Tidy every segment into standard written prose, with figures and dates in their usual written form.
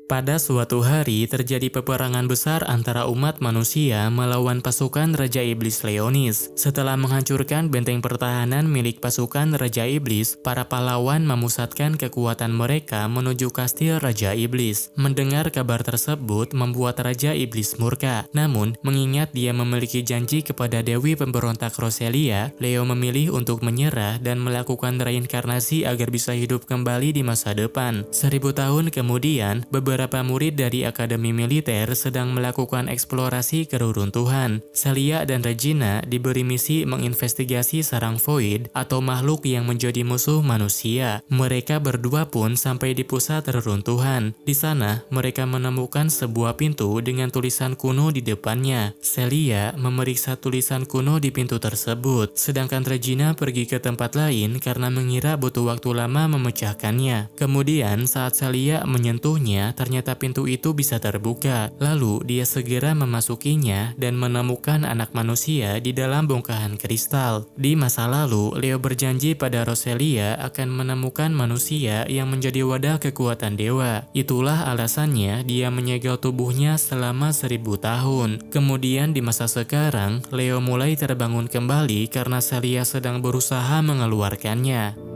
Pada suatu hari terjadi peperangan besar antara umat manusia melawan pasukan Raja Iblis Leonis. Setelah menghancurkan benteng pertahanan milik pasukan Raja Iblis, para pahlawan memusatkan kekuatan mereka menuju kastil Raja Iblis. Mendengar kabar tersebut membuat Raja Iblis murka. Namun, mengingat dia memiliki janji kepada Dewi Pemberontak Roselia, Leo memilih untuk menyerah dan melakukan reinkarnasi agar bisa hidup kembali di masa depan. 1000 tahun kemudian, beberapa murid dari Akademi Militer sedang melakukan eksplorasi ke reruntuhan. Celia dan Regina diberi misi menginvestigasi sarang Void atau makhluk yang menjadi musuh manusia. Mereka berdua pun sampai di pusat reruntuhan. Di sana, mereka menemukan sebuah pintu dengan tulisan kuno di depannya. Celia memeriksa tulisan kuno di pintu tersebut, sedangkan Regina pergi ke tempat lain karena mengira butuh waktu lama memecahkannya. Kemudian, saat Celia menyentuhnya, ternyata pintu itu bisa terbuka. Lalu dia segera memasukinya dan menemukan anak manusia di dalam bongkahan kristal. Di masa lalu, Leo berjanji pada Roselia akan menemukan manusia yang menjadi wadah kekuatan dewa. Itulah alasannya dia menyegel tubuhnya selama 1000 tahun. Kemudian di masa sekarang, Leo mulai terbangun kembali karena Celia sedang berusaha mengeluarkannya.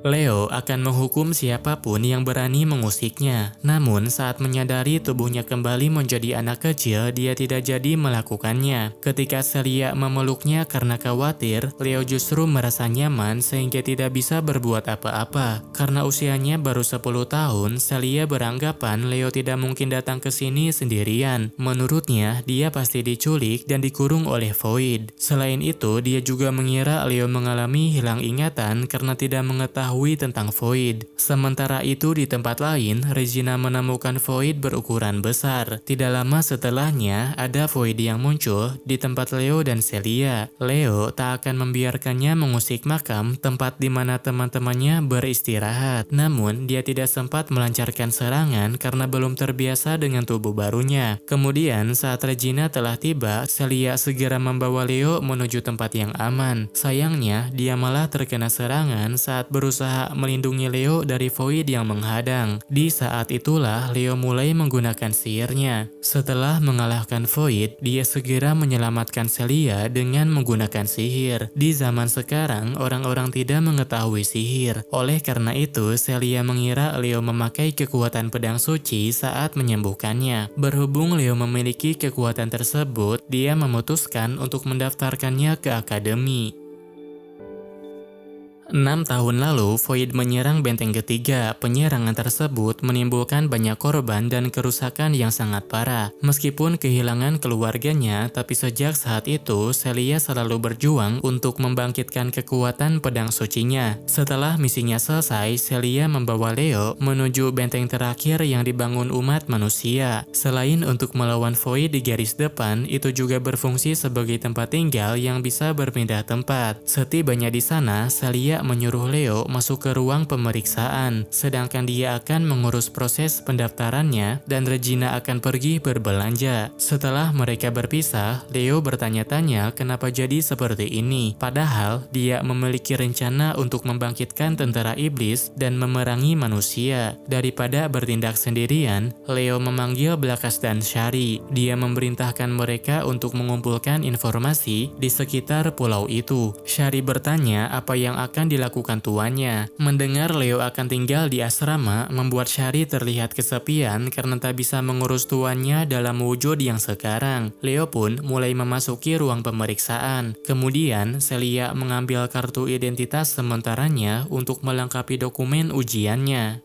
Leo akan menghukum siapapun yang berani mengusiknya. Namun saat menyadari tubuhnya kembali menjadi anak kecil, dia tidak jadi melakukannya. Ketika Celia memeluknya karena khawatir, Leo justru merasa nyaman sehingga tidak bisa berbuat apa-apa. Karena usianya baru 10 tahun, Celia beranggapan Leo tidak mungkin datang ke sini sendirian. Menurutnya, dia pasti diculik dan dikurung oleh Void. Selain itu, dia juga mengira Leo mengalami hilang ingatan karena tidak mengetahui tentang Void. Sementara itu di tempat lain, Regina menemukan Void berukuran besar. Tidak lama setelahnya, ada Void yang muncul di tempat Leo dan Celia. Leo tak akan membiarkannya mengusik makam tempat di mana teman-temannya beristirahat. Namun, dia tidak sempat melancarkan serangan karena belum terbiasa dengan tubuh barunya. Kemudian, saat Regina telah tiba, Celia segera membawa Leo menuju tempat yang aman. Sayangnya, dia malah terkena serangan saat berusaha melindungi Leo dari Void yang menghadang. Di saat itulah Leo mulai menggunakan sihirnya. Setelah mengalahkan Void, dia segera menyelamatkan Celia dengan menggunakan sihir. Di zaman sekarang, orang-orang tidak mengetahui sihir. Oleh karena itu, Celia mengira Leo memakai kekuatan pedang suci saat menyembuhkannya. Berhubung Leo memiliki kekuatan tersebut, dia memutuskan untuk mendaftarkannya ke akademi. 6 tahun lalu, Void menyerang benteng ketiga. Penyerangan tersebut menimbulkan banyak korban dan kerusakan yang sangat parah. Meskipun kehilangan keluarganya, tapi sejak saat itu, Celia selalu berjuang untuk membangkitkan kekuatan pedang sucinya. Setelah misinya selesai, Celia membawa Leo menuju benteng terakhir yang dibangun umat manusia. Selain untuk melawan Void di garis depan, itu juga berfungsi sebagai tempat tinggal yang bisa berpindah tempat. Setibanya di sana, Celia menyuruh Leo masuk ke ruang pemeriksaan, sedangkan dia akan mengurus proses pendaftarannya dan Regina akan pergi berbelanja. Setelah mereka berpisah, Leo bertanya-tanya kenapa jadi seperti ini, padahal dia memiliki rencana untuk membangkitkan tentara iblis dan memerangi manusia. Daripada bertindak sendirian, Leo memanggil Blakas dan Shari. Dia memerintahkan mereka untuk mengumpulkan informasi di sekitar pulau itu. Shari bertanya apa yang akan dilakukan tuannya. Mendengar Leo akan tinggal di asrama membuat Shari terlihat kesepian karena tak bisa mengurus tuannya dalam wujud yang sekarang. Leo pun mulai memasuki ruang pemeriksaan. Kemudian Celia mengambil kartu identitas sementaranya untuk melengkapi dokumen ujiannya.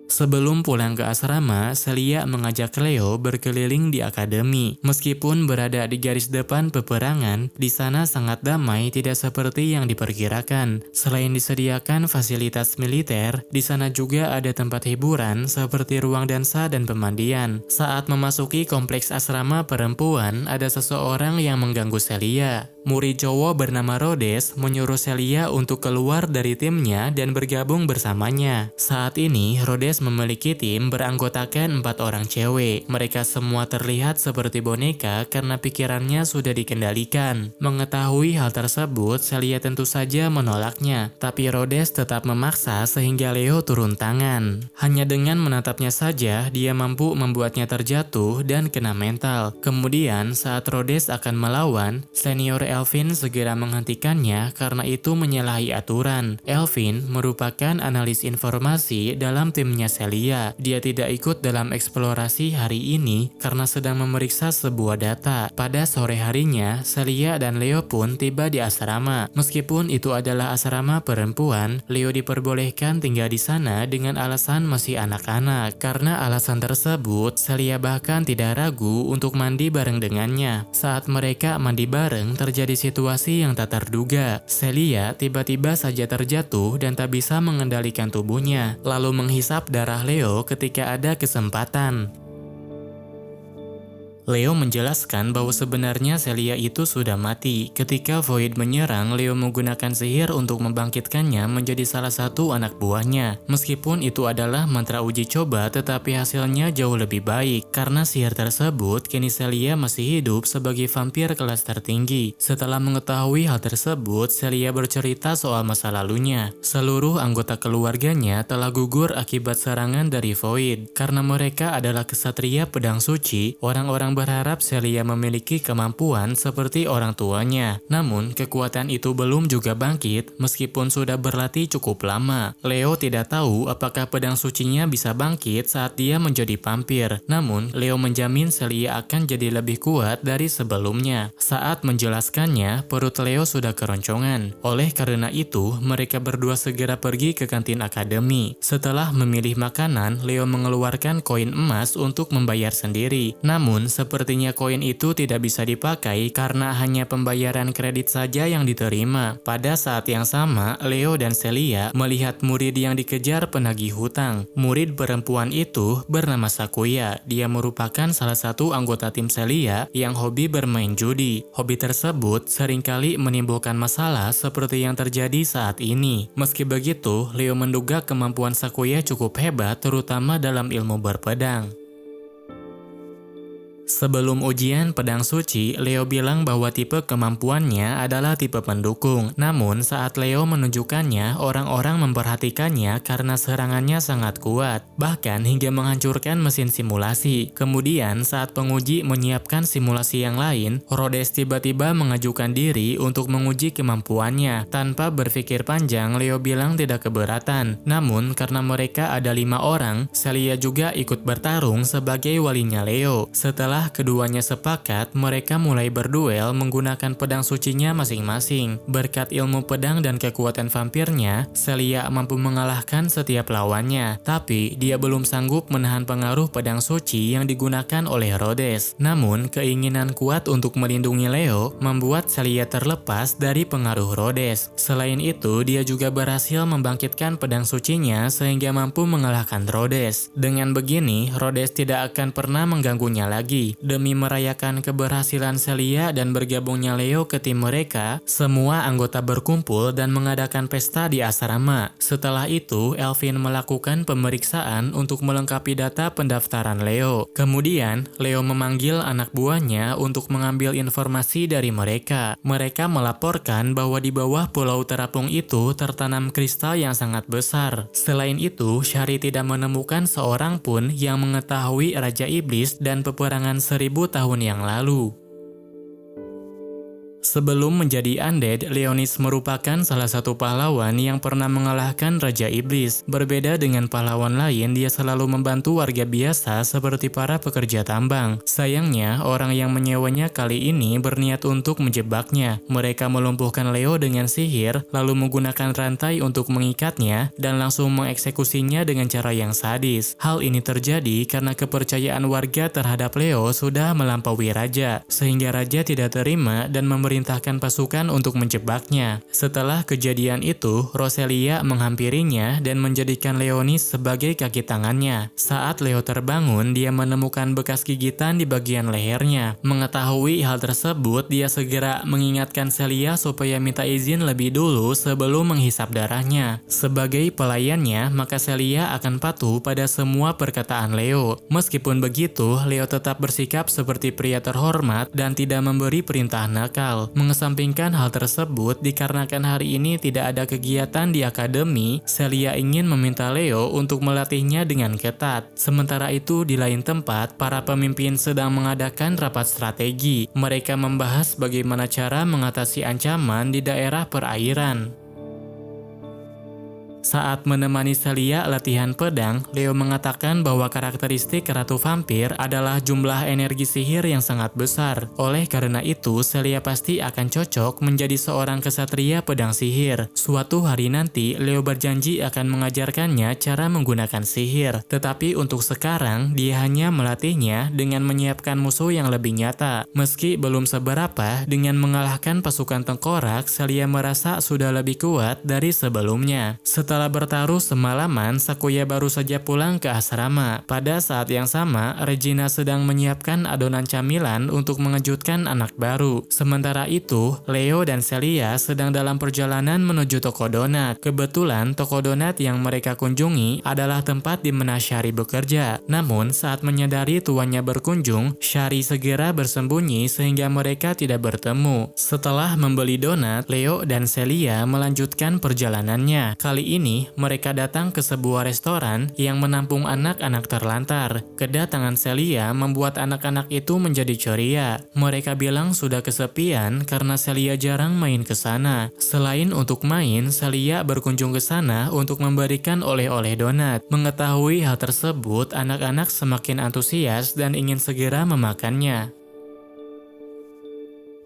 Sebelum pulang ke asrama, Celia mengajak Leo berkeliling di akademi. Meskipun berada di garis depan peperangan, di sana sangat damai tidak seperti yang diperkirakan. Selain disediakan fasilitas militer, di sana juga ada tempat hiburan seperti ruang dansa dan pemandian. Saat memasuki kompleks asrama perempuan, ada seseorang yang mengganggu Celia. Murid cowok bernama Rhodes menyuruh Celia untuk keluar dari timnya dan bergabung bersamanya. Saat ini, Rhodes Rhodes memiliki tim beranggotakan 4 orang cewek. Mereka semua terlihat seperti boneka karena pikirannya sudah dikendalikan. Mengetahui hal tersebut, Celia tentu saja menolaknya, tapi Rhodes tetap memaksa sehingga Leo turun tangan. Hanya dengan menatapnya saja, dia mampu membuatnya terjatuh dan kena mental. Kemudian, saat Rhodes akan melawan, senior Elvin segera menghentikannya karena itu menyalahi aturan. Elvin merupakan analis informasi dalam timnya Celia. Dia tidak ikut dalam eksplorasi hari ini karena sedang memeriksa sebuah data. Pada sore harinya, Celia dan Leo pun tiba di asrama. Meskipun itu adalah asrama perempuan, Leo diperbolehkan tinggal di sana dengan alasan masih anak-anak. Karena alasan tersebut, Celia bahkan tidak ragu untuk mandi bareng dengannya. Saat mereka mandi bareng, terjadi situasi yang tak terduga. Celia tiba-tiba saja terjatuh dan tak bisa mengendalikan tubuhnya, lalu menghisap darah Leo ketika ada kesempatan. Leo menjelaskan bahwa sebenarnya Celia itu sudah mati. Ketika Void menyerang, Leo menggunakan sihir untuk membangkitkannya menjadi salah satu anak buahnya. Meskipun itu adalah mantra uji coba, tetapi hasilnya jauh lebih baik. Karena sihir tersebut, kini Celia masih hidup sebagai vampir kelas tertinggi. Setelah mengetahui hal tersebut, Celia bercerita soal masa lalunya. Seluruh anggota keluarganya telah gugur akibat serangan dari Void. Karena mereka adalah kesatria pedang suci, orang-orang berharap Celia memiliki kemampuan seperti orang tuanya. Namun, kekuatan itu belum juga bangkit meskipun sudah berlatih cukup lama. Leo tidak tahu apakah pedang sucinya bisa bangkit saat dia menjadi vampir. Namun, Leo menjamin Celia akan jadi lebih kuat dari sebelumnya. Saat menjelaskannya, perut Leo sudah keroncongan. Oleh karena itu, mereka berdua segera pergi ke kantin akademi. Setelah memilih makanan, Leo mengeluarkan koin emas untuk membayar sendiri. Namun, sepertinya koin itu tidak bisa dipakai karena hanya pembayaran kredit saja yang diterima. Pada saat yang sama, Leo dan Celia melihat murid yang dikejar penagih hutang. Murid perempuan itu bernama Sakuya. Dia merupakan salah satu anggota tim Celia yang hobi bermain judi. Hobi tersebut seringkali menimbulkan masalah seperti yang terjadi saat ini. Meski begitu, Leo menduga kemampuan Sakuya cukup hebat terutama dalam ilmu berpedang. Sebelum ujian pedang suci, Leo bilang bahwa tipe kemampuannya adalah tipe pendukung. Namun saat Leo menunjukkannya, orang-orang memperhatikannya karena serangannya sangat kuat, bahkan hingga menghancurkan mesin simulasi. Kemudian saat penguji menyiapkan simulasi yang lain, Rhodes tiba-tiba mengajukan diri untuk menguji kemampuannya. Tanpa berpikir panjang, Leo bilang tidak keberatan. Namun karena mereka ada 5 orang, Celia juga ikut bertarung sebagai walinya Leo. Setelah keduanya sepakat, mereka mulai berduel menggunakan pedang sucinya masing-masing. Berkat ilmu pedang dan kekuatan vampirnya, Celia mampu mengalahkan setiap lawannya. Tapi, dia belum sanggup menahan pengaruh pedang suci yang digunakan oleh Rhodes. Namun, keinginan kuat untuk melindungi Leo membuat Celia terlepas dari pengaruh Rhodes. Selain itu, dia juga berhasil membangkitkan pedang sucinya sehingga mampu mengalahkan Rhodes. Dengan begini, Rhodes tidak akan pernah mengganggunya lagi. Demi merayakan keberhasilan Celia dan bergabungnya Leo ke tim mereka, semua anggota berkumpul dan mengadakan pesta di asrama. Setelah itu, Elvin melakukan pemeriksaan untuk melengkapi data pendaftaran Leo. Kemudian, Leo memanggil anak buahnya untuk mengambil informasi dari mereka. Mereka melaporkan bahwa di bawah pulau terapung itu tertanam kristal yang sangat besar. Selain itu, Shari tidak menemukan seorang pun yang mengetahui Raja Iblis dan peperangan 1000 tahun yang lalu. Sebelum menjadi undead, Leonis merupakan salah satu pahlawan yang pernah mengalahkan Raja Iblis. Berbeda dengan pahlawan lain, dia selalu membantu warga biasa seperti para pekerja tambang. Sayangnya, orang yang menyewanya kali ini berniat untuk menjebaknya. Mereka melumpuhkan Leo dengan sihir, lalu menggunakan rantai untuk mengikatnya, dan langsung mengeksekusinya dengan cara yang sadis. Hal ini terjadi karena kepercayaan warga terhadap Leo sudah melampaui Raja, sehingga Raja tidak terima dan memberi memerintahkan pasukan untuk menjebaknya. Setelah kejadian itu, Roselia menghampirinya dan menjadikan Leonis sebagai kaki tangannya. Saat Leo terbangun, dia menemukan bekas gigitan di bagian lehernya. Mengetahui hal tersebut, dia segera mengingatkan Celia supaya minta izin lebih dulu sebelum menghisap darahnya. Sebagai pelayannya, maka Celia akan patuh pada semua perkataan Leo. Meskipun begitu, Leo tetap bersikap seperti pria terhormat dan tidak memberi perintah nakal. Mengesampingkan hal tersebut, dikarenakan hari ini tidak ada kegiatan di akademi, Celia ingin meminta Leo untuk melatihnya dengan ketat. Sementara itu, di lain tempat, para pemimpin sedang mengadakan rapat strategi. Mereka membahas bagaimana cara mengatasi ancaman di daerah perairan. Saat menemani Celia latihan pedang, Leo mengatakan bahwa karakteristik Ratu Vampir adalah jumlah energi sihir yang sangat besar. Oleh karena itu, Celia pasti akan cocok menjadi seorang kesatria pedang sihir. Suatu hari nanti, Leo berjanji akan mengajarkannya cara menggunakan sihir. Tetapi untuk sekarang, dia hanya melatihnya dengan menyiapkan musuh yang lebih nyata. Meski belum seberapa, dengan mengalahkan pasukan tengkorak, Celia merasa sudah lebih kuat dari sebelumnya. Setelah bertaruh semalaman, Sakuya baru saja pulang ke asrama. Pada saat yang sama, Regina sedang menyiapkan adonan camilan untuk mengejutkan anak baru. Sementara itu, Leo dan Celia sedang dalam perjalanan menuju toko donat. Kebetulan, toko donat yang mereka kunjungi adalah tempat di mana Shari bekerja. Namun, saat menyadari tuannya berkunjung, Shari segera bersembunyi sehingga mereka tidak bertemu. Setelah membeli donat, Leo dan Celia melanjutkan perjalanannya. Kali ini, mereka datang ke sebuah restoran yang menampung anak-anak terlantar. Kedatangan Celia membuat anak-anak itu menjadi ceria. Mereka bilang sudah kesepian karena Celia jarang main ke sana. Selain untuk main, Celia berkunjung ke sana untuk memberikan oleh-oleh donat. Mengetahui hal tersebut, anak-anak semakin antusias dan ingin segera memakannya.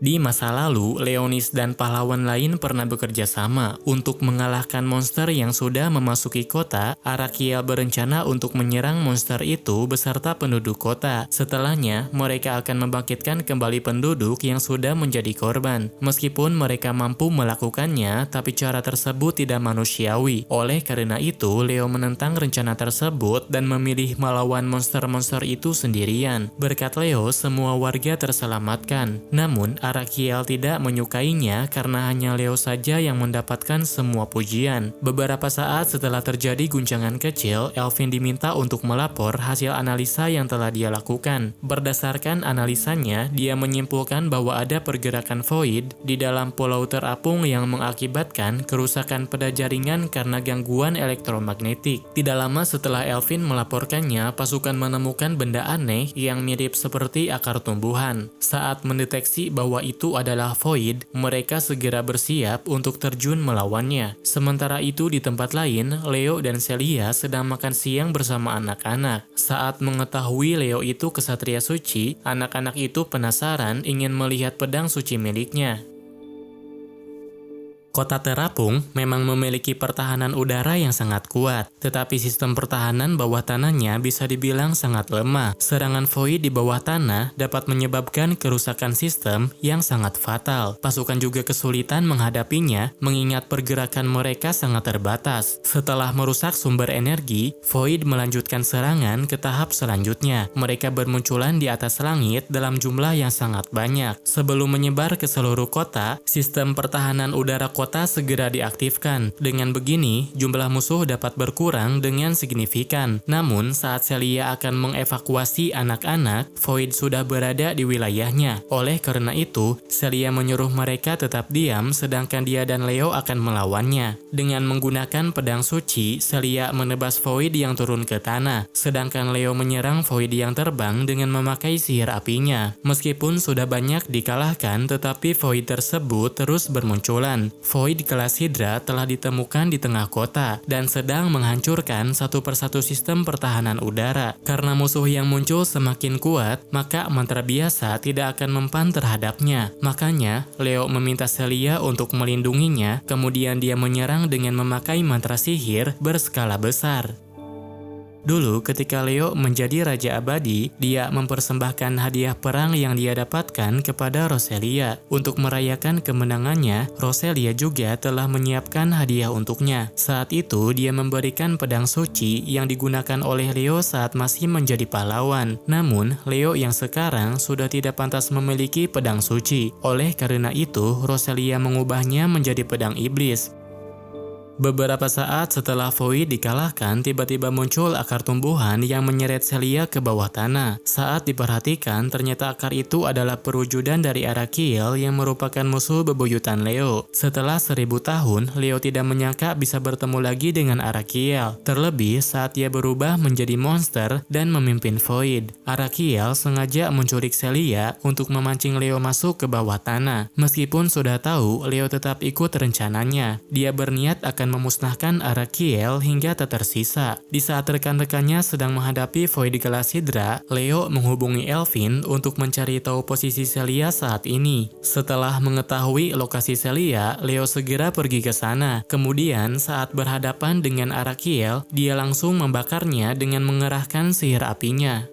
Di masa lalu, Leonis dan pahlawan lain pernah bekerja sama untuk mengalahkan monster yang sudah memasuki kota. Arakiel berencana untuk menyerang monster itu beserta penduduk kota. Setelahnya, mereka akan membangkitkan kembali penduduk yang sudah menjadi korban. Meskipun mereka mampu melakukannya, tapi cara tersebut tidak manusiawi. Oleh karena itu, Leo menentang rencana tersebut dan memilih melawan monster-monster itu sendirian. Berkat Leo, semua warga terselamatkan. Namun, Arakiel tidak menyukainya karena hanya Leo saja yang mendapatkan semua pujian. Beberapa saat setelah terjadi guncangan kecil, Elvin diminta untuk melapor hasil analisa yang telah dia lakukan. Berdasarkan analisanya, dia menyimpulkan bahwa ada pergerakan void di dalam pulau terapung yang mengakibatkan kerusakan pada jaringan karena gangguan elektromagnetik. Tidak lama setelah Elvin melaporkannya, pasukan menemukan benda aneh yang mirip seperti akar tumbuhan. Saat mendeteksi bahwa itu adalah void, mereka segera bersiap untuk terjun melawannya. Sementara itu di tempat lain, Leo dan Celia sedang makan siang bersama anak-anak. Saat mengetahui Leo itu kesatria suci, anak-anak itu penasaran ingin melihat pedang suci miliknya. Kota terapung memang memiliki pertahanan udara yang sangat kuat, tetapi sistem pertahanan bawah tanahnya bisa dibilang sangat lemah. Serangan void di bawah tanah dapat menyebabkan kerusakan sistem yang sangat fatal. Pasukan juga kesulitan menghadapinya, mengingat pergerakan mereka sangat terbatas. Setelah merusak sumber energi, void melanjutkan serangan ke tahap selanjutnya. Mereka bermunculan di atas langit dalam jumlah yang sangat banyak. Sebelum menyebar ke seluruh kota, sistem pertahanan udara kota segera diaktifkan. Dengan begini, jumlah musuh dapat berkurang dengan signifikan. Namun, saat Celia akan mengevakuasi anak-anak, void sudah berada di wilayahnya. Oleh karena itu, Celia menyuruh mereka tetap diam sedangkan dia dan Leo akan melawannya. Dengan menggunakan pedang suci, Celia menebas void yang turun ke tanah, sedangkan Leo menyerang void yang terbang dengan memakai sihir apinya. Meskipun sudah banyak dikalahkan, tetapi void tersebut terus bermunculan. Void kelas Hydra telah ditemukan di tengah kota dan sedang menghancurkan satu persatu sistem pertahanan udara. Karena musuh yang muncul semakin kuat, maka mantra biasa tidak akan mempan terhadapnya. Makanya, Leo meminta Celia untuk melindunginya, kemudian dia menyerang dengan memakai mantra sihir berskala besar. Dulu ketika Leo menjadi Raja Abadi, dia mempersembahkan hadiah perang yang dia dapatkan kepada Roselia. Untuk merayakan kemenangannya, Roselia juga telah menyiapkan hadiah untuknya. Saat itu dia memberikan pedang suci yang digunakan oleh Leo saat masih menjadi pahlawan. Namun, Leo yang sekarang sudah tidak pantas memiliki pedang suci. Oleh karena itu, Roselia mengubahnya menjadi pedang iblis. Beberapa saat setelah Void dikalahkan, tiba-tiba muncul akar tumbuhan yang menyeret Celia ke bawah tanah. Saat diperhatikan, ternyata akar itu adalah perwujudan dari Arakiel yang merupakan musuh bebuyutan Leo. Setelah 1000 tahun, Leo tidak menyangka bisa bertemu lagi dengan Arakiel. Terlebih saat ia berubah menjadi monster dan memimpin Void. Arakiel sengaja menculik Celia untuk memancing Leo masuk ke bawah tanah. Meskipun sudah tahu, Leo tetap ikut rencananya. Dia berniat akan memusnahkan Arakiel hingga tak tersisa. Di saat rekan-rekannya sedang menghadapi Void Galasidra, Leo menghubungi Elvin untuk mencari tahu posisi Celia saat ini. Setelah mengetahui lokasi Celia, Leo segera pergi ke sana. Kemudian saat berhadapan dengan Arakiel, dia langsung membakarnya dengan mengerahkan sihir apinya.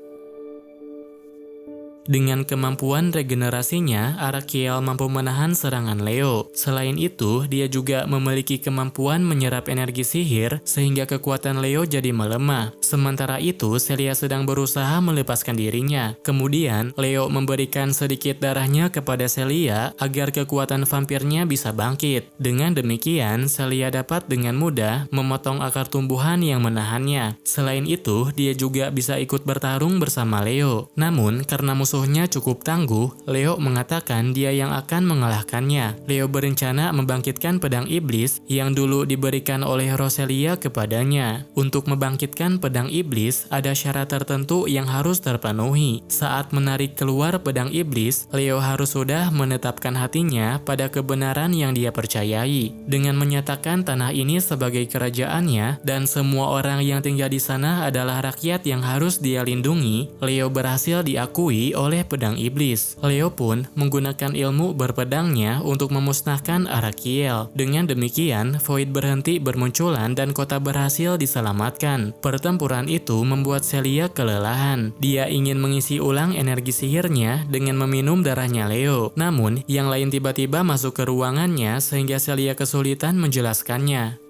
Dengan kemampuan regenerasinya, Arakiel mampu menahan serangan Leo. Selain itu, dia juga memiliki kemampuan menyerap energi sihir sehingga kekuatan Leo jadi melemah. Sementara itu, Celia sedang berusaha melepaskan dirinya. Kemudian, Leo memberikan sedikit darahnya kepada Celia agar kekuatan vampirnya bisa bangkit. Dengan demikian, Celia dapat dengan mudah memotong akar tumbuhan yang menahannya. Selain itu, dia juga bisa ikut bertarung bersama Leo. Namun, karena musuhnya cukup tangguh, Leo mengatakan dia yang akan mengalahkannya. Leo berencana membangkitkan pedang iblis yang dulu diberikan oleh Roselia kepadanya. Untuk membangkitkan pedang iblis, ada syarat tertentu yang harus terpenuhi. Saat menarik keluar pedang iblis, Leo harus sudah menetapkan hatinya pada kebenaran yang dia percayai. Dengan menyatakan tanah ini sebagai kerajaannya dan semua orang yang tinggal di sana adalah rakyat yang harus dia lindungi, Leo berhasil diakui oleh pedang iblis. Leo pun menggunakan ilmu berpedangnya untuk memusnahkan Arakiel. Dengan demikian, Void berhenti bermunculan dan kota berhasil diselamatkan. Pertempuran itu membuat Celia kelelahan. Dia ingin mengisi ulang energi sihirnya dengan meminum darahnya Leo. Namun, yang lain tiba-tiba masuk ke ruangannya sehingga Celia kesulitan menjelaskannya.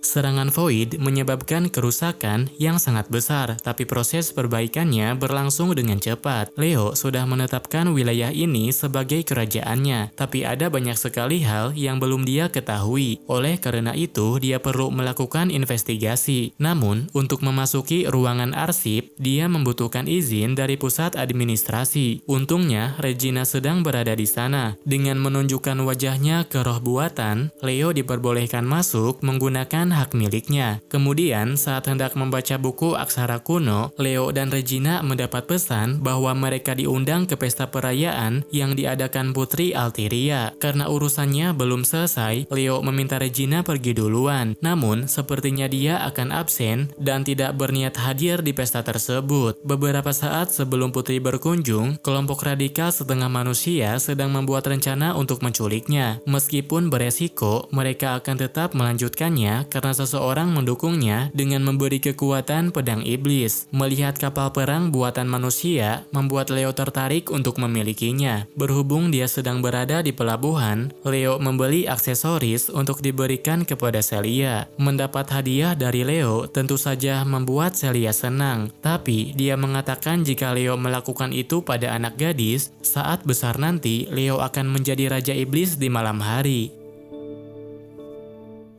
Serangan Void menyebabkan kerusakan yang sangat besar, tapi proses perbaikannya berlangsung dengan cepat. Leo sudah menetapkan wilayah ini sebagai kerajaannya, tapi ada banyak sekali hal yang belum dia ketahui. Oleh karena itu, dia perlu melakukan investigasi. Namun, untuk memasuki ruangan arsip, dia membutuhkan izin dari pusat administrasi. Untungnya, Regina sedang berada di sana. Dengan menunjukkan wajahnya ke roh buatan, Leo diperbolehkan masuk menggunakan hak miliknya. Kemudian, saat hendak membaca buku aksara kuno, Leo dan Regina mendapat pesan bahwa mereka diundang ke pesta perayaan yang diadakan Putri Altiria. Karena urusannya belum selesai, Leo meminta Regina pergi duluan. Namun, sepertinya dia akan absen dan tidak berniat hadir di pesta tersebut. Beberapa saat sebelum Putri berkunjung, kelompok radikal setengah manusia sedang membuat rencana untuk menculiknya. Meskipun beresiko, mereka akan tetap melanjutkannya karena seseorang mendukungnya dengan memberi kekuatan pedang iblis. Melihat kapal perang buatan manusia membuat Leo tertarik untuk memilikinya. Berhubung dia sedang berada di pelabuhan, Leo membeli aksesoris untuk diberikan kepada Celia. Mendapat hadiah dari Leo tentu saja membuat Celia senang, tapi dia mengatakan jika Leo melakukan itu pada anak gadis, saat besar nanti Leo akan menjadi Raja Iblis di malam hari.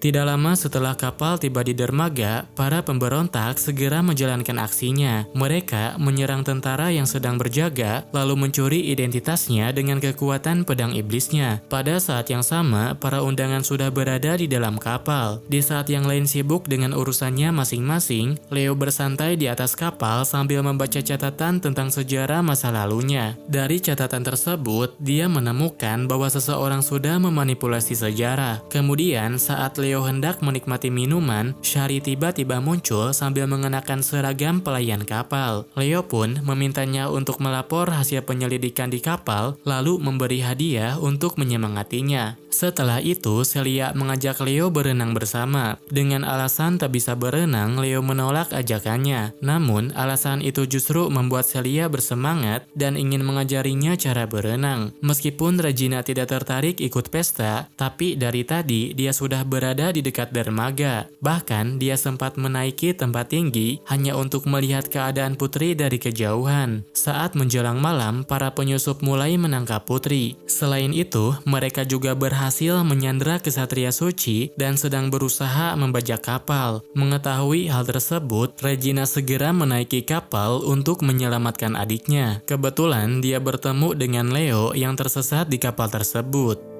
Tidak lama setelah kapal tiba di dermaga, para pemberontak segera menjalankan aksinya. Mereka menyerang tentara yang sedang berjaga, lalu mencuri identitasnya dengan kekuatan pedang iblisnya. Pada saat yang sama, para undangan sudah berada di dalam kapal. Di saat yang lain sibuk dengan urusannya masing-masing, Leo bersantai di atas kapal sambil membaca catatan tentang sejarah masa lalunya. Dari catatan tersebut, dia menemukan bahwa seseorang sudah memanipulasi sejarah. Kemudian, saat Leo Leo hendak menikmati minuman, Shari tiba-tiba muncul sambil mengenakan seragam pelayan kapal. Leo pun memintanya untuk melapor hasil penyelidikan di kapal, lalu memberi hadiah untuk menyemangatinya. Setelah itu, Celia mengajak Leo berenang bersama. Dengan alasan tak bisa berenang, Leo menolak ajakannya. Namun, alasan itu justru membuat Celia bersemangat dan ingin mengajarinya cara berenang. Meskipun Regina tidak tertarik ikut pesta, tapi dari tadi dia sudah berada di dekat dermaga. Bahkan, dia sempat menaiki tempat tinggi hanya untuk melihat keadaan Putri dari kejauhan. Saat menjelang malam, para penyusup mulai menangkap Putri. Selain itu, mereka juga berhasil menyandra kesatria suci dan sedang berusaha membajak kapal. Mengetahui hal tersebut, Regina segera menaiki kapal untuk menyelamatkan adiknya. Kebetulan dia bertemu dengan Leo yang tersesat di kapal tersebut.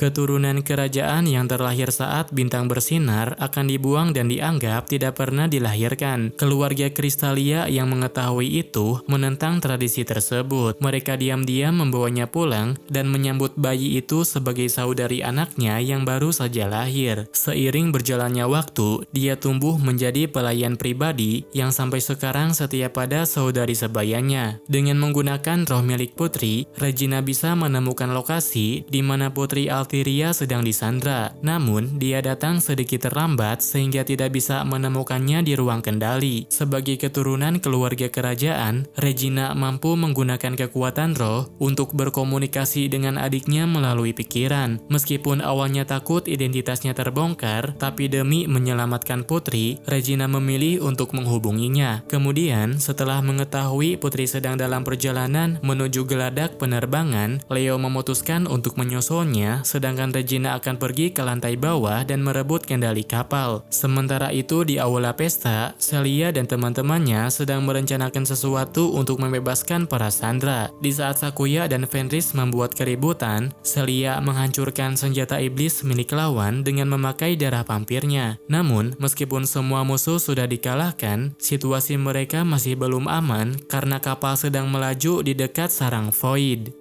Keturunan kerajaan yang terlahir saat bintang bersinar akan dibuang dan dianggap tidak pernah dilahirkan. Keluarga Kristalia yang mengetahui itu menentang tradisi tersebut. Mereka diam-diam membawanya pulang dan menyambut bayi itu sebagai saudari anaknya yang baru saja lahir. Seiring berjalannya waktu, dia tumbuh menjadi pelayan pribadi yang sampai sekarang setia pada saudari sebayanya. Dengan menggunakan roh milik Putri, Regina bisa menemukan lokasi di mana Putri Altiria sedang disandra. Namun, dia datang sedikit terlambat sehingga tidak bisa menemukannya di ruang kendali. Sebagai keturunan keluarga kerajaan, Regina mampu menggunakan kekuatan roh untuk berkomunikasi dengan adiknya melalui pikiran. Meskipun awalnya takut identitasnya terbongkar, tapi demi menyelamatkan Putri, Regina memilih untuk menghubunginya. Kemudian, setelah mengetahui Putri sedang dalam perjalanan menuju geladak penerbangan, Leo memutuskan untuk menyusulnya, sedangkan Regina akan pergi ke lantai bawah dan merebut kendali kapal. Sementara itu di aula pesta, Celia dan teman-temannya sedang merencanakan sesuatu untuk membebaskan para sandera. Di saat Sakuya dan Fenris membuat keributan, Celia menghancurkan senjata iblis milik lawan dengan memakai darah vampirnya. Namun, meskipun semua musuh sudah dikalahkan, situasi mereka masih belum aman karena kapal sedang melaju di dekat sarang Void.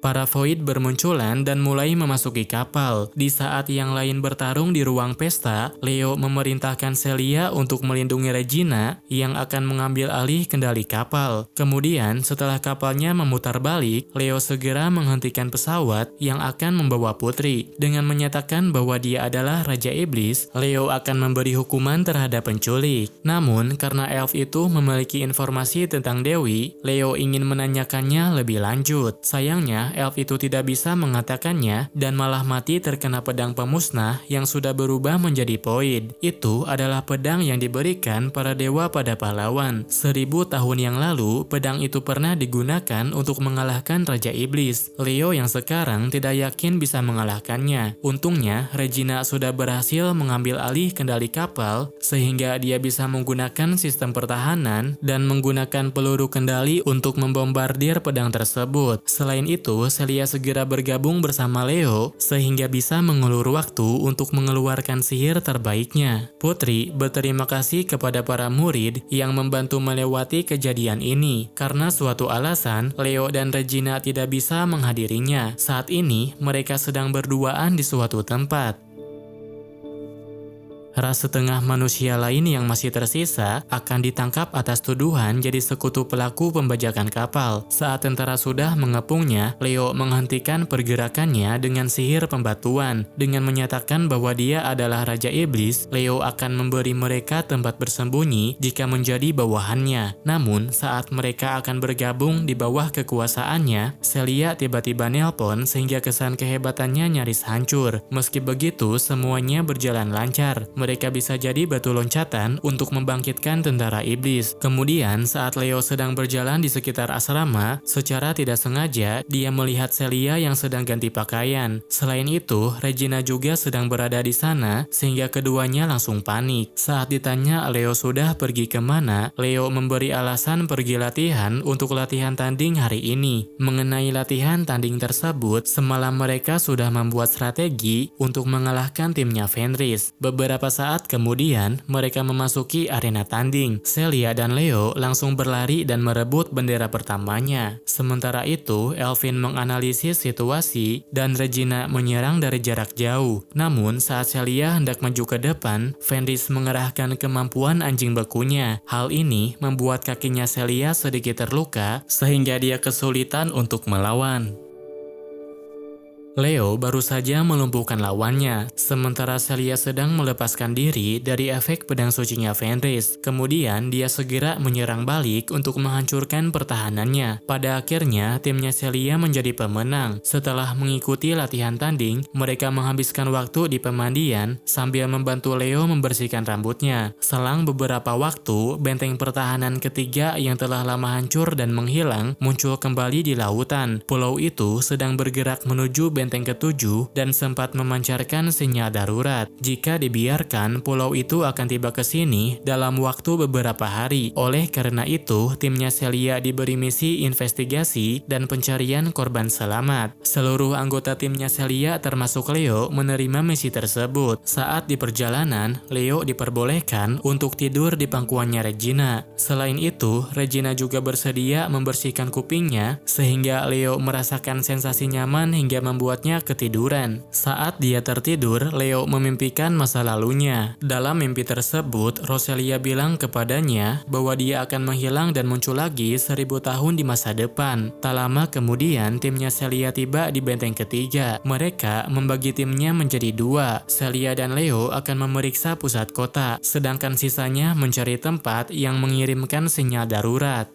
Para Void bermunculan dan mulai memasuki kapal. Di saat yang lain bertarung di ruang pesta, Leo memerintahkan Celia untuk melindungi Regina yang akan mengambil alih kendali kapal. Kemudian, setelah kapalnya memutar balik, Leo segera menghentikan pesawat yang akan membawa Putri. Dengan menyatakan bahwa dia adalah Raja Iblis, Leo akan memberi hukuman terhadap penculik. Namun, karena elf itu memiliki informasi tentang Dewi, Leo ingin menanyakannya lebih lanjut. Sayangnya, elf itu tidak bisa mengatakannya dan malah mati terkena pedang pemusnah yang sudah berubah menjadi Void. Itu adalah pedang yang diberikan para dewa pada pahlawan. 1000 tahun yang lalu, pedang itu pernah digunakan untuk mengalahkan Raja Iblis. Leo yang sekarang tidak yakin bisa mengalahkannya. Untungnya, Regina sudah berhasil mengambil alih kendali kapal sehingga dia bisa menggunakan sistem pertahanan dan menggunakan peluru kendali untuk membombardir pedang tersebut. Selain itu, Celia segera bergabung bersama Leo sehingga bisa mengulur waktu untuk mengeluarkan sihir terbaiknya. Putri berterima kasih kepada para murid yang membantu melewati kejadian ini. Karena suatu alasan, Leo dan Regina tidak bisa menghadirinya. Saat ini, mereka sedang berduaan di suatu tempat. Ras setengah manusia lain yang masih tersisa akan ditangkap atas tuduhan jadi sekutu pelaku pembajakan kapal. Saat tentara sudah mengepungnya, Leo menghentikan pergerakannya dengan sihir pembatuan. Dengan menyatakan bahwa dia adalah Raja Iblis, Leo akan memberi mereka tempat bersembunyi jika menjadi bawahannya. Namun, saat mereka akan bergabung di bawah kekuasaannya, Celia tiba-tiba nelpon sehingga kesan kehebatannya nyaris hancur. Meski begitu, semuanya berjalan lancar. Mereka bisa jadi batu loncatan untuk membangkitkan tentara iblis. Kemudian, saat Leo sedang berjalan di sekitar asrama, secara tidak sengaja, dia melihat Celia yang sedang ganti pakaian. Selain itu, Regina juga sedang berada di sana, sehingga keduanya langsung panik. Saat ditanya Leo sudah pergi kemana, Leo memberi alasan pergi latihan untuk latihan tanding hari ini. Mengenai latihan tanding tersebut, semalam mereka sudah membuat strategi untuk mengalahkan timnya Fenris. Beberapa saat kemudian, mereka memasuki arena tanding. Celia dan Leo langsung berlari dan merebut bendera pertamanya. Sementara itu, Elvin menganalisis situasi dan Regina menyerang dari jarak jauh. Namun, saat Celia hendak maju ke depan, Fenris mengerahkan kemampuan anjing bekunya. Hal ini membuat kakinya Celia sedikit terluka, sehingga dia kesulitan untuk melawan. Leo baru saja melumpuhkan lawannya, sementara Celia sedang melepaskan diri dari efek pedang sucinya Fenris. Kemudian dia segera menyerang balik untuk menghancurkan pertahanannya. Pada akhirnya, timnya Celia menjadi pemenang. Setelah mengikuti latihan tanding, mereka menghabiskan waktu di pemandian sambil membantu Leo membersihkan rambutnya. Selang beberapa waktu, benteng pertahanan ketiga yang telah lama hancur dan menghilang muncul kembali di lautan. Pulau itu sedang bergerak menuju benteng ketujuh dan sempat memancarkan sinyal darurat. Jika dibiarkan, pulau itu akan tiba ke sini dalam waktu beberapa hari. Oleh karena itu, timnya Celia diberi misi investigasi dan pencarian korban selamat. Seluruh anggota timnya Celia termasuk Leo menerima misi tersebut. Saat di perjalanan, Leo diperbolehkan untuk tidur di pangkuannya Regina. Selain itu, Regina juga bersedia membersihkan kupingnya sehingga Leo merasakan sensasi nyaman hingga membuatnya ketiduran. Saat dia tertidur, Leo memimpikan masa lalunya. Dalam mimpi tersebut, Roselia bilang kepadanya bahwa dia akan menghilang dan muncul lagi 1000 tahun di masa depan. Tak lama kemudian, timnya Celia tiba di benteng ketiga. Mereka membagi timnya menjadi dua. Celia dan Leo akan memeriksa pusat kota, sedangkan sisanya mencari tempat yang mengirimkan sinyal darurat.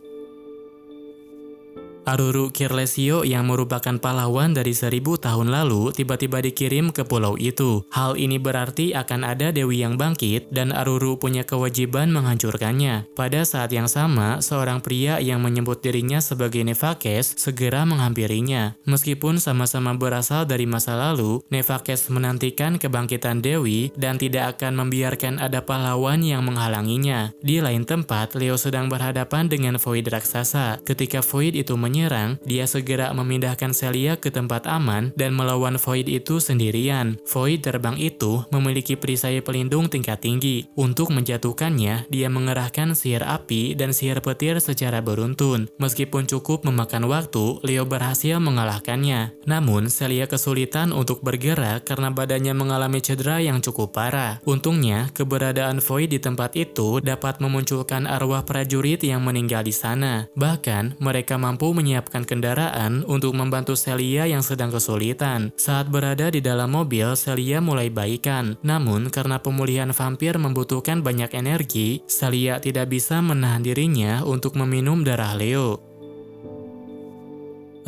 Aruru Kirlesio yang merupakan pahlawan dari 1000 tahun lalu tiba-tiba dikirim ke pulau itu. Hal ini berarti akan ada dewi yang bangkit dan Aruru punya kewajiban menghancurkannya. Pada saat yang sama, seorang pria yang menyebut dirinya sebagai Nefakes segera menghampirinya. Meskipun sama-sama berasal dari masa lalu, Nefakes menantikan kebangkitan dewi dan tidak akan membiarkan ada pahlawan yang menghalanginya. Di lain tempat, Leo sedang berhadapan dengan Void raksasa. Ketika Void itu menyerang, dia segera memindahkan Celia ke tempat aman dan melawan Void itu sendirian. Void terbang itu memiliki perisai pelindung tingkat tinggi. Untuk menjatuhkannya, dia mengerahkan sihir api dan sihir petir secara beruntun. Meskipun cukup memakan waktu, Leo berhasil mengalahkannya. Namun, Celia kesulitan untuk bergerak karena badannya mengalami cedera yang cukup parah. Untungnya, keberadaan Void di tempat itu dapat memunculkan arwah prajurit yang meninggal di sana. Bahkan, mereka mampu menyiapkan kendaraan untuk membantu Celia yang sedang kesulitan. Saat berada di dalam mobil, Celia mulai baikan. Namun, karena pemulihan vampir membutuhkan banyak energi, Celia tidak bisa menahan dirinya untuk meminum darah Leo.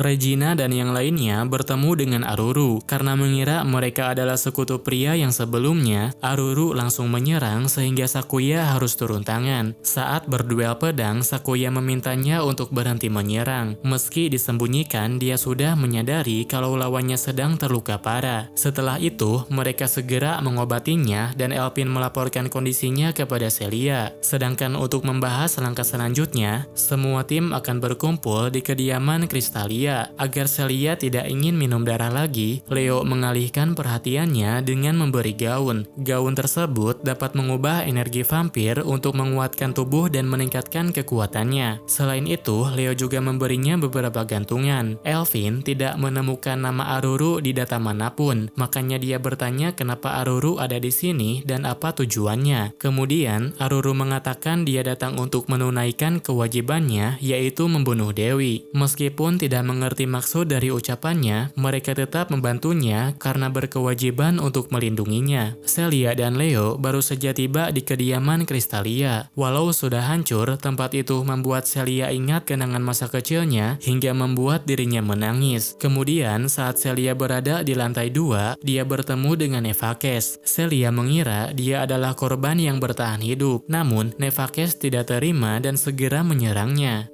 Regina dan yang lainnya bertemu dengan Aruru. Karena mengira mereka adalah sekutu pria yang sebelumnya, Aruru langsung menyerang sehingga Sakuya harus turun tangan. Saat berduel pedang, Sakuya memintanya untuk berhenti menyerang. Meski disembunyikan, dia sudah menyadari kalau lawannya sedang terluka parah. Setelah itu, mereka segera mengobatinya dan Elvin melaporkan kondisinya kepada Celia. Sedangkan untuk membahas langkah selanjutnya, semua tim akan berkumpul di kediaman Kristalia. Agar Celia tidak ingin minum darah lagi, Leo mengalihkan perhatiannya dengan memberi gaun. Gaun tersebut dapat mengubah energi vampir untuk menguatkan tubuh dan meningkatkan kekuatannya. Selain itu, Leo juga memberinya beberapa gantungan. Elvin tidak menemukan nama Aruru di data manapun, makanya dia bertanya kenapa Aruru ada di sini dan apa tujuannya. Kemudian, Aruru mengatakan dia datang untuk menunaikan kewajibannya, yaitu membunuh Dewi. Meskipun tidak mengerti maksud dari ucapannya, mereka tetap membantunya karena berkewajiban untuk melindunginya. Celia dan Leo baru saja tiba di kediaman Kristalia. Walau sudah hancur, tempat itu membuat Celia ingat kenangan masa kecilnya hingga membuat dirinya menangis. Kemudian saat Celia berada di lantai 2, dia bertemu dengan Nefakes. Celia mengira dia adalah korban yang bertahan hidup, namun Nefakes tidak terima dan segera menyerangnya.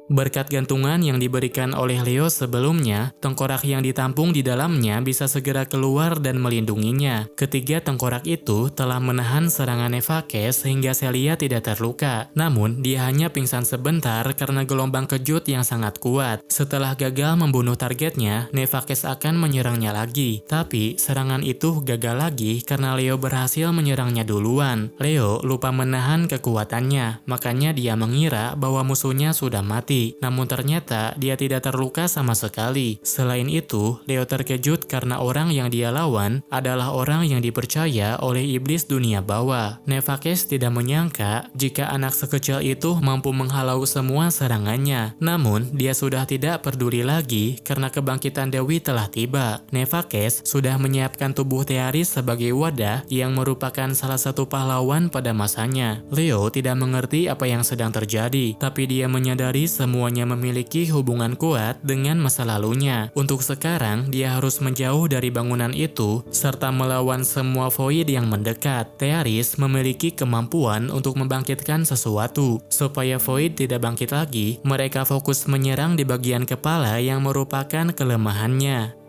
Berkat gantungan yang diberikan oleh Leo sebelumnya, tengkorak yang ditampung di dalamnya bisa segera keluar dan melindunginya. Ketiga tengkorak itu telah menahan serangan Nefakes sehingga Celia tidak terluka. Namun, dia hanya pingsan sebentar karena gelombang kejut yang sangat kuat. Setelah gagal membunuh targetnya, Nefakes akan menyerangnya lagi. Tapi, serangan itu gagal lagi karena Leo berhasil menyerangnya duluan. Leo lupa menahan kekuatannya, makanya dia mengira bahwa musuhnya sudah mati. Namun ternyata dia tidak terluka sama sekali. Selain itu, Leo terkejut karena orang yang dia lawan adalah orang yang dipercaya oleh iblis dunia bawah. Nefakes tidak menyangka jika anak sekecil itu mampu menghalau semua serangannya. Namun, dia sudah tidak peduli lagi karena kebangkitan Dewi telah tiba. Nefakes sudah menyiapkan tubuh Thearis sebagai wadah yang merupakan salah satu pahlawan pada masanya. Leo tidak mengerti apa yang sedang terjadi, tapi dia menyadari semuanya memiliki hubungan kuat dengan masa lalunya. Untuk sekarang, dia harus menjauh dari bangunan itu serta melawan semua void yang mendekat. Thearis memiliki kemampuan untuk membangkitkan sesuatu. Supaya void tidak bangkit lagi, mereka fokus menyerang di bagian kepala yang merupakan kelemahannya.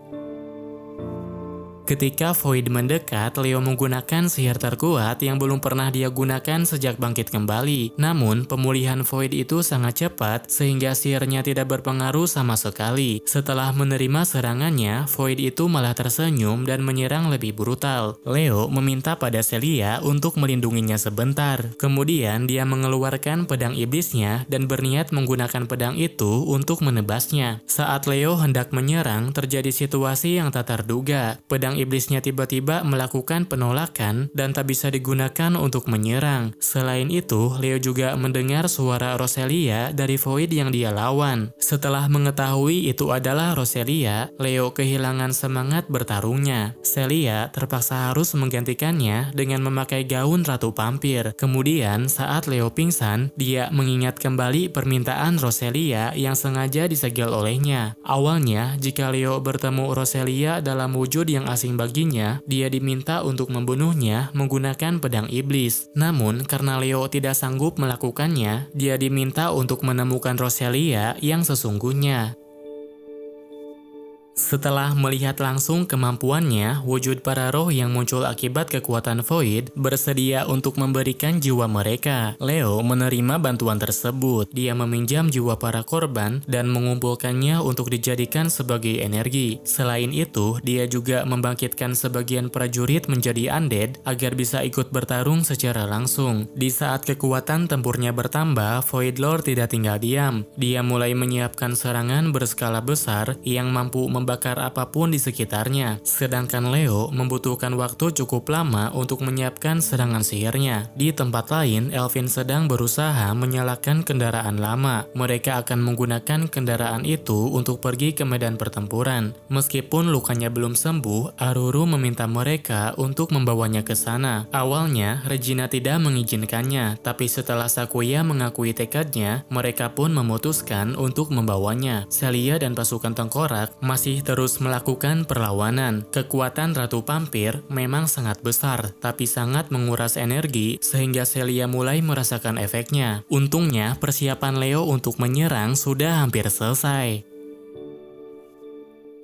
Ketika Void mendekat, Leo menggunakan sihir terkuat yang belum pernah dia gunakan sejak bangkit kembali. Namun, pemulihan Void itu sangat cepat sehingga sihirnya tidak berpengaruh sama sekali. Setelah menerima serangannya, Void itu malah tersenyum dan menyerang lebih brutal. Leo meminta pada Celia untuk melindunginya sebentar. Kemudian, dia mengeluarkan pedang iblisnya dan berniat menggunakan pedang itu untuk menebasnya. Saat Leo hendak menyerang, terjadi situasi yang tak terduga. Pedang iblisnya tiba-tiba melakukan penolakan dan tak bisa digunakan untuk menyerang. Selain itu, Leo juga mendengar suara Roselia dari Void yang dia lawan. Setelah mengetahui itu adalah Roselia, Leo kehilangan semangat bertarungnya. Celia terpaksa harus menggantikannya dengan memakai gaun Ratu Vampir. Kemudian, saat Leo pingsan, dia mengingat kembali permintaan Roselia yang sengaja disegel olehnya. Awalnya, jika Leo bertemu Roselia dalam wujud yang asing baginya, dia diminta untuk membunuhnya menggunakan pedang iblis. Namun, karena Leo tidak sanggup melakukannya, dia diminta untuk menemukan Roselia yang sesungguhnya. Setelah melihat langsung kemampuannya, wujud para roh yang muncul akibat kekuatan Void bersedia untuk memberikan jiwa mereka. Leo menerima bantuan tersebut. Dia meminjam jiwa para korban dan mengumpulkannya untuk dijadikan sebagai energi. Selain itu, dia juga membangkitkan sebagian prajurit menjadi undead agar bisa ikut bertarung secara langsung. Di saat kekuatan tempurnya bertambah, Void Lord tidak tinggal diam. Dia mulai menyiapkan serangan berskala besar yang mampu membakar apapun di sekitarnya. Sedangkan Leo membutuhkan waktu cukup lama untuk menyiapkan serangan sihirnya. Di tempat lain, Elvin sedang berusaha menyalakan kendaraan lama. Mereka akan menggunakan kendaraan itu untuk pergi ke medan pertempuran. Meskipun lukanya belum sembuh, Aruru meminta mereka untuk membawanya ke sana. Awalnya, Regina tidak mengizinkannya, tapi setelah Sakuya mengakui tekadnya, mereka pun memutuskan untuk membawanya. Celia dan pasukan tengkorak masih terus melakukan perlawanan. Kekuatan Ratu Vampir memang sangat besar, tapi sangat menguras energi sehingga Celia mulai merasakan efeknya. Untungnya, persiapan Leo untuk menyerang sudah hampir selesai.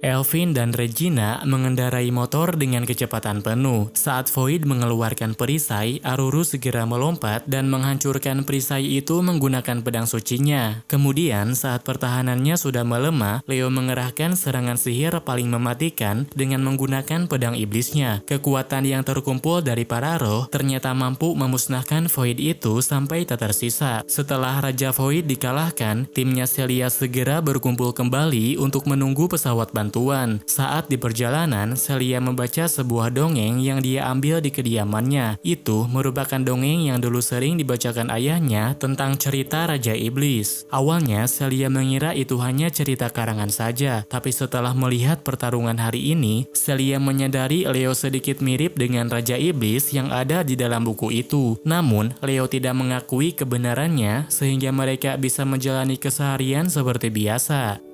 Elvin dan Regina mengendarai motor dengan kecepatan penuh. Saat Void mengeluarkan perisai, Aruru segera melompat dan menghancurkan perisai itu menggunakan pedang sucinya. Kemudian, saat pertahanannya sudah melemah, Leo mengerahkan serangan sihir paling mematikan dengan menggunakan pedang iblisnya. Kekuatan yang terkumpul dari para roh ternyata mampu memusnahkan Void itu sampai tak tersisa. Setelah Raja Void dikalahkan, timnya Celia segera berkumpul kembali untuk menunggu pesawat bantuan. Saat di perjalanan, Celia membaca sebuah dongeng yang dia ambil di kediamannya. Itu merupakan dongeng yang dulu sering dibacakan ayahnya tentang cerita Raja Iblis. Awalnya, Celia mengira itu hanya cerita karangan saja, tapi setelah melihat pertarungan hari ini, Celia menyadari Leo sedikit mirip dengan Raja Iblis yang ada di dalam buku itu. Namun, Leo tidak mengakui kebenarannya sehingga mereka bisa menjalani keseharian seperti biasa.